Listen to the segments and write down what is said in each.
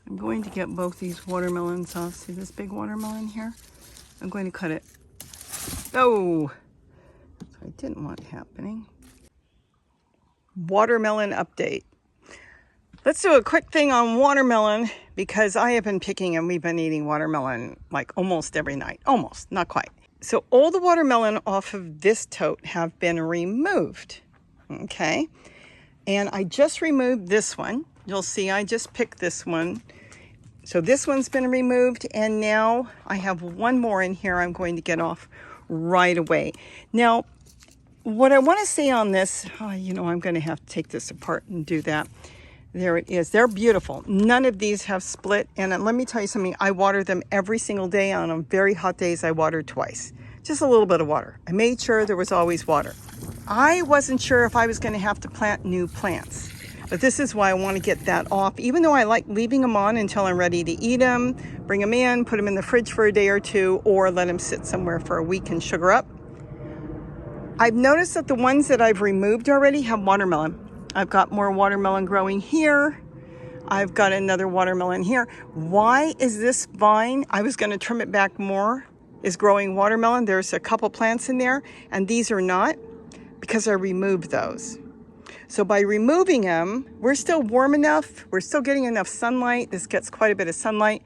I'm going to get both these watermelons off. See this big watermelon here? I'm going to cut it. Oh, I didn't want happening. Watermelon update. Let's do a quick thing on watermelon because I have been picking and we've been eating watermelon like almost every night. Almost, not quite. So all the watermelon off of this tote have been removed. Okay. And I just removed this one. You'll see I just picked this one. So this one's been removed, and now I have one more in here I'm going to get off right away. Now, what I want to say on this, I'm going to have to take this apart and do that. There it is. They're beautiful. None of these have split, and let me tell you something. I water them every single day. On very hot days, I water twice. Just a little bit of water. I made sure there was always water. I wasn't sure if I was going to have to plant new plants. But this is why I want to get that off, even though I like leaving them on until I'm ready to eat them, bring them in, put them in the fridge for a day or two, or let them sit somewhere for a week and sugar up. I've noticed that the ones that I've removed already have watermelon. I've got more watermelon growing here. I've got another watermelon here. Why is this vine, I was going to trim it back more, is growing watermelon? There's a couple plants in there, and these are not, because I removed those. So by removing them, we're still warm enough. We're still getting enough sunlight. This gets quite a bit of sunlight.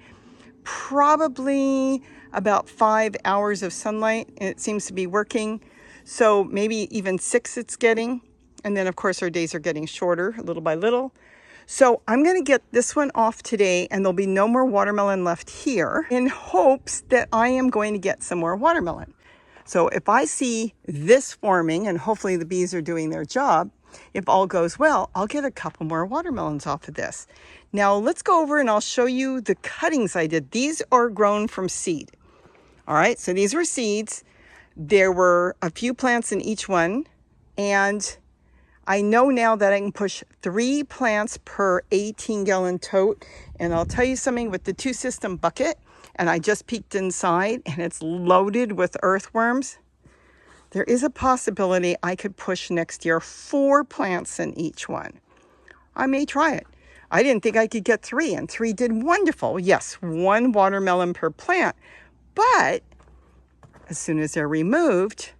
Probably about 5 hours of sunlight, and it seems to be working. So maybe even 6 it's getting. And then, of course, our days are getting shorter little by little. So I'm going to get this one off today, and there'll be no more watermelon left here in hopes that I am going to get some more watermelon. So if I see this forming, and hopefully the bees are doing their job, if all goes well, I'll get a couple more watermelons off of this. Now let's go over and I'll show you the cuttings I did. These are grown from seed. All right, so these were seeds. There were a few plants in each one. And I know now that I can push 3 plants per 18-gallon tote. And I'll tell you something with the 2-system bucket, and I just peeked inside and it's loaded with earthworms. There is a possibility I could push next year 4 plants in each one. I may try it. I didn't think I could get 3, and 3 did wonderful. Yes, 1 watermelon per plant, but as soon as they're removed,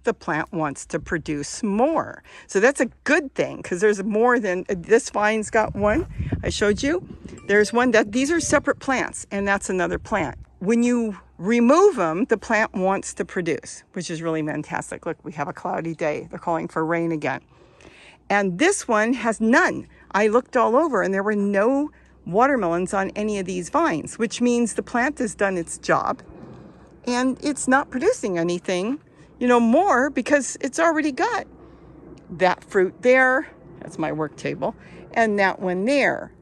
the plant wants to produce more. So that's a good thing, because there's more than, this vine's got 1, I showed you. There's 1, these are separate plants, and that's another plant. When you remove them, the plant wants to produce, which is really fantastic. Look, we have a cloudy day. They're calling for rain again. And this one has none. I looked all over and there were no watermelons on any of these vines, which means the plant has done its job and it's not producing anything, more, because it's already got that fruit there. That's my work table. And that one there.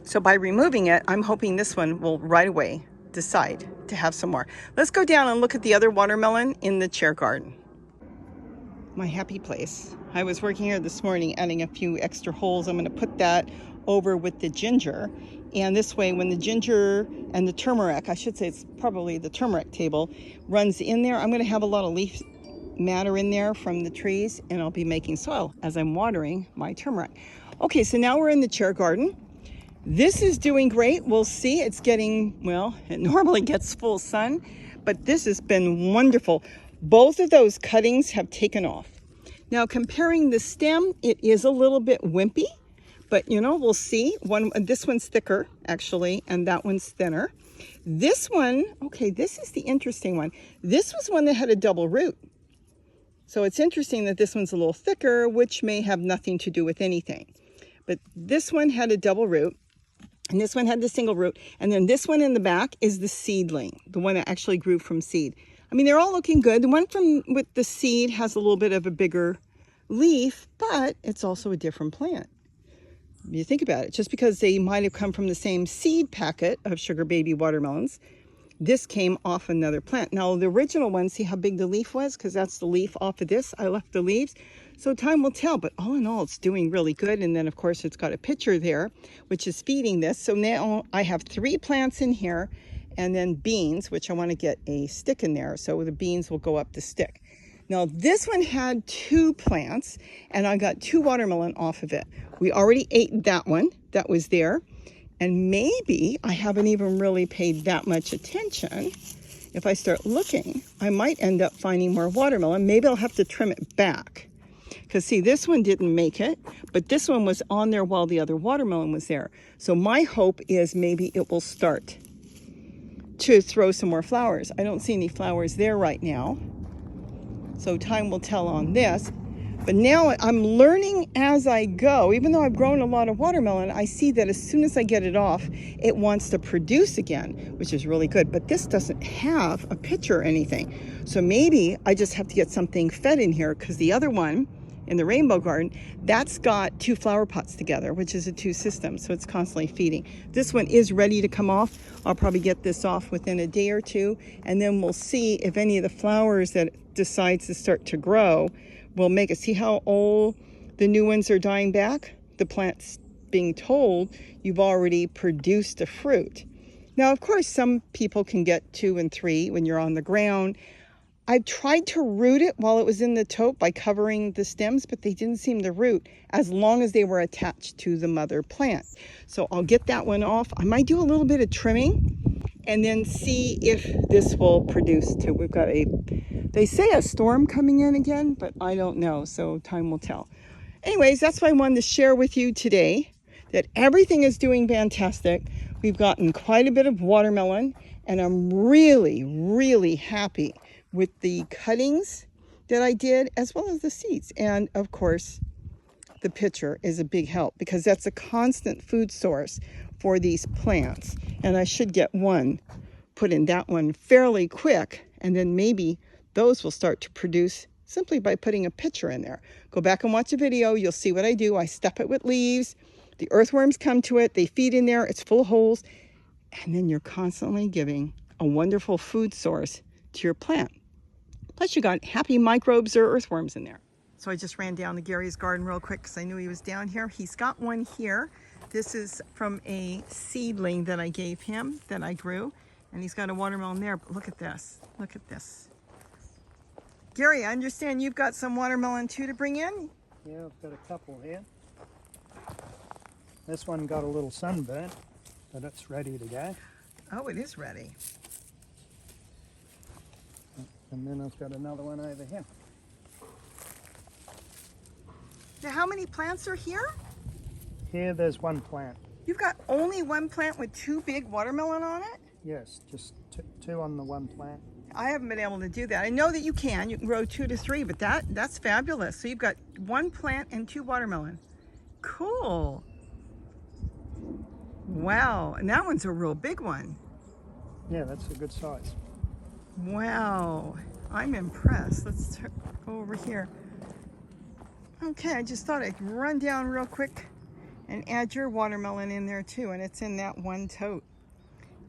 So by removing it, I'm hoping this one will right away decide to have some more. Let's go down and look at the other watermelon in the chair garden. My happy place. I was working here this morning adding a few extra holes. I'm going to put that over with the ginger, and this way when the ginger and the turmeric, I should say it's probably the turmeric table, runs in there, I'm going to have a lot of leaf matter in there from the trees, and I'll be making soil as I'm watering my turmeric. Okay, so now we're in the chair garden. This is doing great. We'll see. It's getting, well, it normally gets full sun, but this has been wonderful. Both of those cuttings have taken off. Now, comparing the stem, it is a little bit wimpy, but we'll see. This one's thicker, actually, and that one's thinner. This one, okay, this is the interesting one. This was one that had a double root. So it's interesting that this one's a little thicker, which may have nothing to do with anything. But this one had a double root. And this one had the single root. And then this one in the back is the seedling, the one that actually grew from seed. I mean, they're all looking good. The one with the seed has a little bit of a bigger leaf, but it's also a different plant. You think about it, just because they might have come from the same seed packet of sugar baby watermelons, this came off another plant. Now, the original one, see how big the leaf was? Because that's the leaf off of this. I left the leaves. So time will tell, but all in all, it's doing really good. And then, of course, it's got a pitcher there, which is feeding this. So now I have 3 plants in here, and then beans, which I want to get a stick in there. So the beans will go up the stick. Now, this one had 2 plants, and I got 2 watermelon off of it. We already ate that one that was there. And maybe I haven't even really paid that much attention. If I start looking, I might end up finding more watermelon. Maybe I'll have to trim it back. Because see, this one didn't make it, but this one was on there while the other watermelon was there. So my hope is maybe it will start to throw some more flowers. I don't see any flowers there right now. So time will tell on this. But now I'm learning as I go. Even though I've grown a lot of watermelon, I see that as soon as I get it off, it wants to produce again, which is really good. But this doesn't have a pitcher or anything. So maybe I just have to get something fed in here, because the other one in the rainbow garden, that's got 2 flower pots together, which is a 2 system. So it's constantly feeding. This one is ready to come off. I'll probably get this off within a day or 2. And then we'll see if any of the flowers that it decides to start to grow will make it. See how old the new ones are dying back? The plant's being told you've already produced a fruit. Now, of course, some people can get 2 and 3 when you're on the ground. I tried to root it while it was in the tote by covering the stems, but they didn't seem to root as long as they were attached to the mother plant. So I'll get that one off. I might do a little bit of trimming and then see if this will produce too. We've got they say a storm coming in again, but I don't know, so time will tell. Anyways, that's what I wanted to share with you today, that everything is doing fantastic. We've gotten quite a bit of watermelon, and I'm really, really happy with the cuttings that I did, as well as the seeds. And of course, the pitcher is a big help, because that's a constant food source for these plants. And I should get one, put in that one fairly quick, and then maybe those will start to produce simply by putting a pitcher in there. Go back and watch a video. You'll see what I do. I stuff it with leaves. The earthworms come to it. They feed in there. It's full of holes. And then you're constantly giving a wonderful food source to your plant. Plus you got happy microbes or earthworms in there. So I just ran down to Gary's garden real quick because I knew he was down here. He's got one here. This is from a seedling that I gave him, that I grew. And he's got a watermelon there. But look at this. Look at this. Gary, I understand you've got some watermelon too to bring in? Yeah, I've got a couple here. This one got a little sunburnt, but it's ready to go. Oh, it is ready. And then I've got another one over here. Now, how many plants are here? Here there's one plant. You've got only one plant with 2 big watermelon on it? Yes, just 2 on the one plant. I haven't been able to do that. I know that you can grow 2 to 3, but that's fabulous. So you've got 1 plant and 2 watermelon. Cool. Wow, and that one's a real big one. Yeah, that's a good size. Wow, I'm impressed. Let's go over here. Okay, I just thought I'd run down real quick and add your watermelon in there too, and it's in that one tote.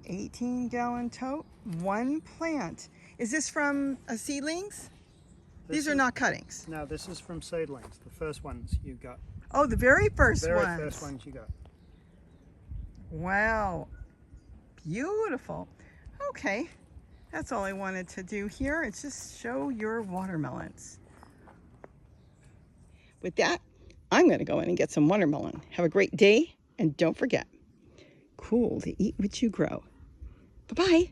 18-gallon tote, 1 plant. Is this from seedlings? These are not cuttings. No, this is from seedlings, the first ones you got. Oh, the very first ones. The very first ones you got. Wow, beautiful. Okay, that's all I wanted to do here. It's just show your watermelons. With that, I'm going to go in and get some watermelon. Have a great day, and don't forget, cool to eat what you grow. Bye-bye.